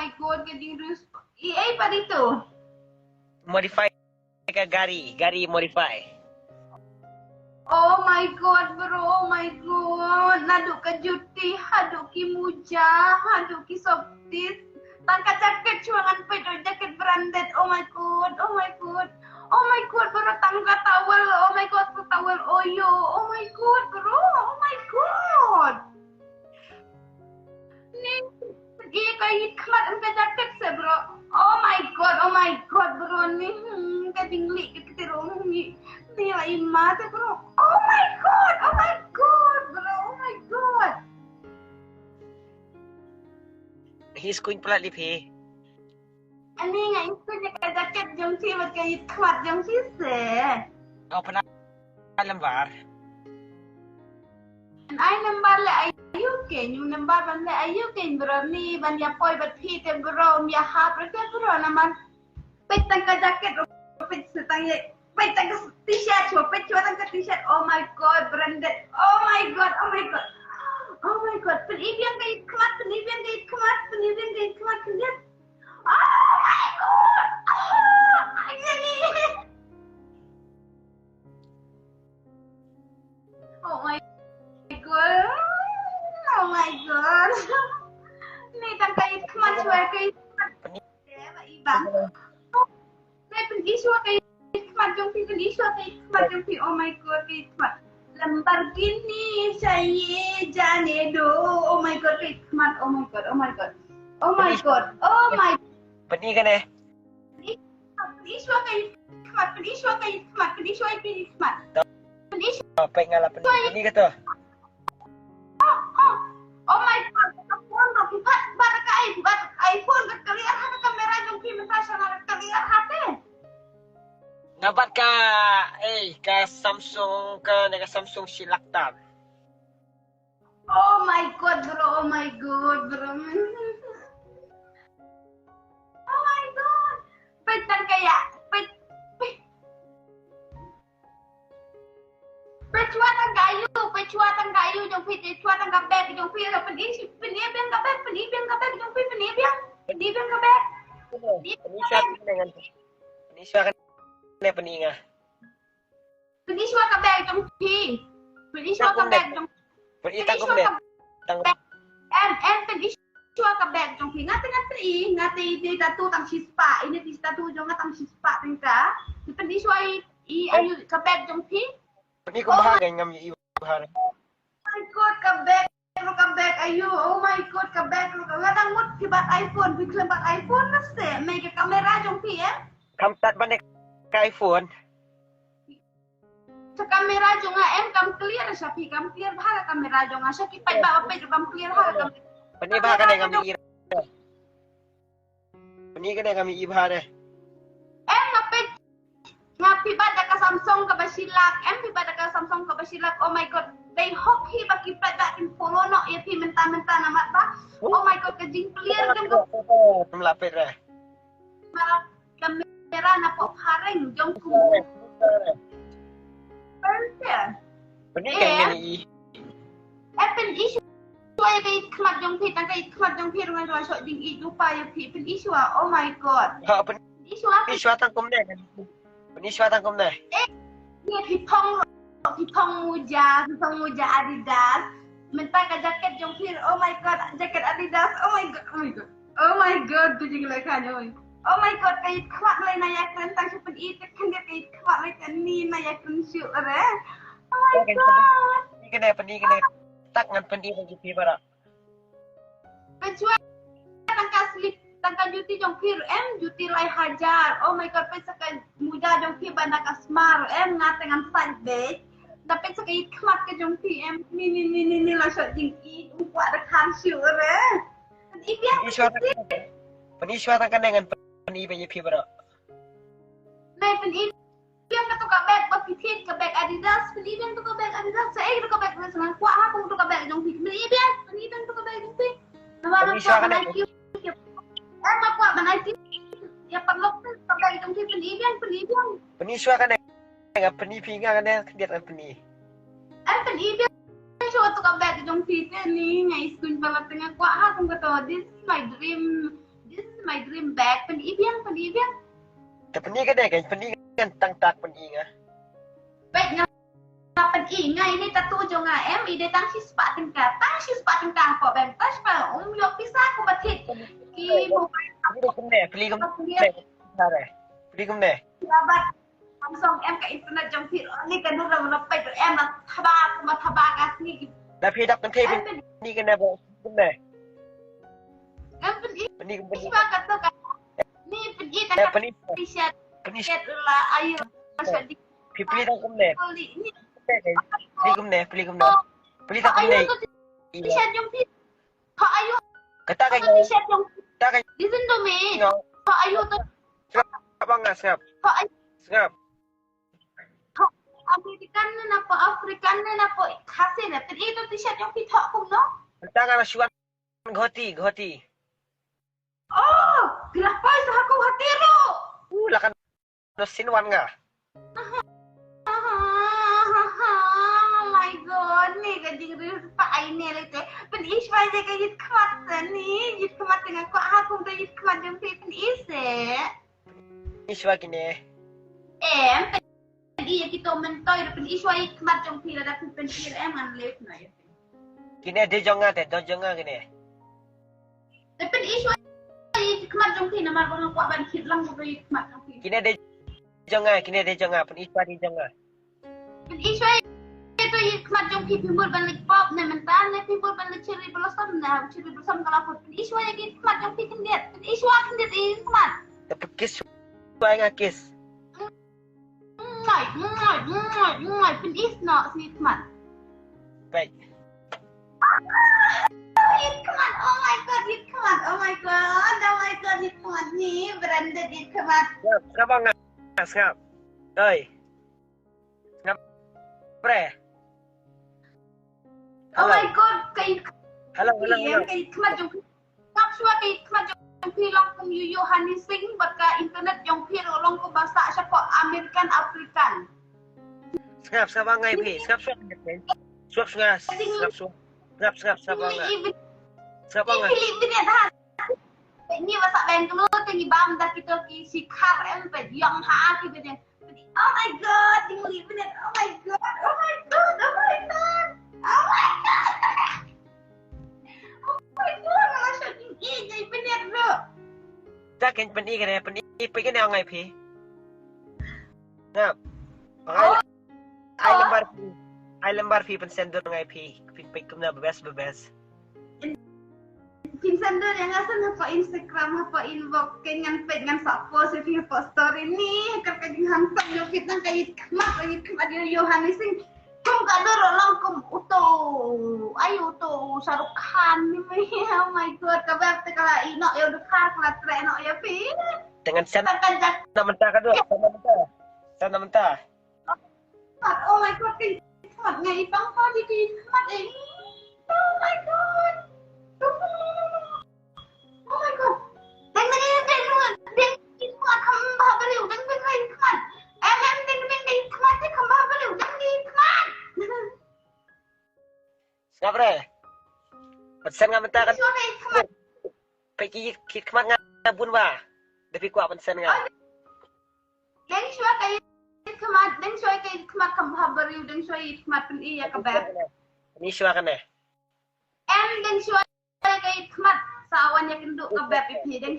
my god, getting loose. EA pa dito. Modify ka gari modify. Oh my god, bro. Oh my god. Nado ka duty, hado ki muja, hado ki softis. Tangka jaket cuangan pedo jaket branded. Oh my god. Oh my god. Oh my god, bro. Tangga towel. Oh my god, towel oyo. Oh my god, bro. Oh my god. Nih, pergi kayak kemat angka jaket se, bro. Oh my god, bro. Nih, kayak tinggi ketirung nih. Nih lagi mati, bro. Oh my god, bro. Oh my god. He's going pula lipi. Ani nga itu jaket jaket jong si mat kayak kemat jong si se. Kau pernah lembar? Ai nambar le ayu ke, nyu nambar ban le ayu ke bro ni ban ya poi bat phi te bro ya ha bro te bro naman. Pet tangka jaket pet setang ye. Pet tangka t-shirt cho pet cho tangka t-shirt. Oh my god, branded. Oh my god. Oh my god. Penibian kayak kemat, penibian kayak kemat. Lihat. Oh my god. Oh my god. Oh my god. Nih tangka kemat suai kayak kemat. Ya, ibang. Nih pergi suai kayak kemat jong pi. Oh my god, kayak kemat. Lamborghini saya janedo. Oh my god, kayak kemat. Oh my god. Peni kan eh? Peniswa kayak kemat. Apa yang ngalah peni kata? Oh my god, iPhone roki bat iPhone kalian hana kamera jong pi mentasya na kalian hate. Dapat ka Samsung Samsung silaktab. Oh my god, bro. Oh my god. Petan kayak pecuatan kayu jong pi pecuatan kabek jong pi penibian kabek jong pi penibian kabek. Peniswa kan peninga. Peniswa kabek jong pi. Peniswa kabek jong. Peniswa kabek. En peniswa kabek jong pi. Ngati di tatu tang sispa. Ini di tatu jong tang sispa tingka. Peniswa ayu kabek jong pi. Peni ko bahagay ngam yu bahar. Oh my god, kabek ayu. Oh my god, kabek lu kadang mut kibat iPhone, bikin bat iPhone na se. Mega kamera jong pi ya. Kamtat banek ka iPhone. Sa kamera jong em kam clear sa pi kam clear bahaga kamera jong sa kipat ba pa kam clear ha kam. Peni bahagay ngam yu. Peni ka ngam yu bahar eh. Ngapi pada ka Samsung ka basilak, Samsung ka basilak. Oh my god, they hope he baki pada in polono ya pi menta-menta nama ba. Oh my god, kajing clear kan ko. Melapit eh. Malah kamera na po hareng jong ku. Perfect. Peni ka ngani. Pen issue Suai kay kemat jong pi, tangkay kemat jong pi rungan ruang sok ding itu pa ya pi pen issue. Oh my god. Ha pen Issue peniswa tangkum deh. Peniswa tangkum deh. Ni hipong muja Adidas. Mentah ka jaket jong pi. Oh my god, jaket Adidas. Oh my god, kucing lekan oi. Oh my god, kay kemat lay na yakren tang pen itu kan dia kay kemat lay kan ni na yakren syuk re. Oh my god. Peni kene tak ngan peni bagi pi bara. Kecuali tangka slip tangka juti jong pir juti lai hajar. Oh my god, pesakan muda jong pi banda kasmar ngatengan side bag. Dapat sakai kemat ke jong pi ni la shot jing i umpa ada kan syure. Ibian Peniswa tangkan dengan peni bagi pi bara. Nai peni Ibian ka ka bag ba pitit ka bag Adidas, Ibian ka bag Adidas. Saya ka bag na sanang kwa ha kung ka bag jong pi. Ibian ka bag jong pi. Naman ko ba Nike? Apa Nike? Ya perlu ka bag jong pi Ibian. Peniswa kan dengan peni pinga kan dia peni. Pen Ibian show to ka bag jong pi ni ngai school pala tengah kwa ha kung ka to this is my dream back เป็นอีเบียง แต่ปนี้ก็ได้กันปนี้กันตั้งตักปนี้ไง เป็ดงาเป็นอีไงนี่ตะตูจงอ่ะมีได้ตั้งชื่อสปาติงกาปอแบงตัชปะยกพิซซ่ากูบัติกีโมไป Pili kumne, pili kumne. Sare. Pili kumne. Sahabat Samsung ke internet jom fit ni kan dah melepet nak thabak asni Dah phi dak tempe ni kan dah kumne. Peni iba kata kan ni pergi tak t-shirt lah ayo pili dak kumne. Pili kumne. Pili dak kumne. T-shirt jom fit. Kau ayo. Kata kan T-shirt jom. Tak kan. Listen to me. Kau ayo tu. Abang ngap. Kau ayo. Ngap. Amerikan na po, African na po, kasi na. Pero ito t-shirt yung pito ko, no? Tangan syuan ghoti. Oh! Pilapay sa ako hatiro! Lakan no sinwan nga. Oh my God! Ni kajing rin pa ay nilite. Pan-ish pa siya kayit kamat ni. Yit kamat nga ko. Akong kayit kamat yung pan-ise. Iswa gini. Iya kita mentoy pen iswai kemat jong pila dak pen pila eman lep na ya. Gini de jonga gini. Pen iswai kemat jong pila mar bang ko ban kit lang ko kemat jong pila. Gini de jonga, pen iswa di jonga. Pen iswai itu kemat jong pila pimbul ban lik pop na mentan na pimbul ban lik cherry blossom kalau pen iswai lagi kemat jong pila kendiat. Pen iswai kendiat ini kemat. Tapi kis suai nga kis. Ngai, pen is no si kemat. Baik. Yit kemat, oh my god, yit kemat ni branded yit kemat. Ngap. Oi. Ngap. Pre. Oh my god, Halo. Kay kemat jong. Kap suwa kay kemat jong long kum yuyu hani sing baka internet jong piro long ko bahasa siya po American African. Ngap ngai pi. Ngap. Ini bahasa Bengkulu tinggi bam dah kita ki sikar empet yang ha ki bene. Oh my god, tinggi benet. Oh my god. Malah tinggi jadi benet bro. Takin pen i kan pen i pe kan ngai pi. Ngap. Ai lembar pi pen sender ngai pi. Pi kumna bebas. Pinsan yang asan apa Instagram apa inbox kenyan pengen sapo sih apa story ni kakak hantam yo kita kait kemat Yohanes sing kum kadoro langkum ayo to Shahrukh Khan ni oh my god kabar kala ino yo dekar kala treno ya pi dengan sana mentah kedua sana mentah oh my god kemat ngai pang pa di kemat oh my god oh my god deng kemat khambah baliu deng ngai kemat deng kemat khambah baliu deng kemat Ngapre? Pesan nga mentah kan? Pergi kemat ngabun ba? Tapi kuat pesan nga. Deng suai kay kemat khambah baliu deng suai kemat pen iya kabar. Ini suara kan Deng suai kay kemat sawan ya kenduk kabar pipi deng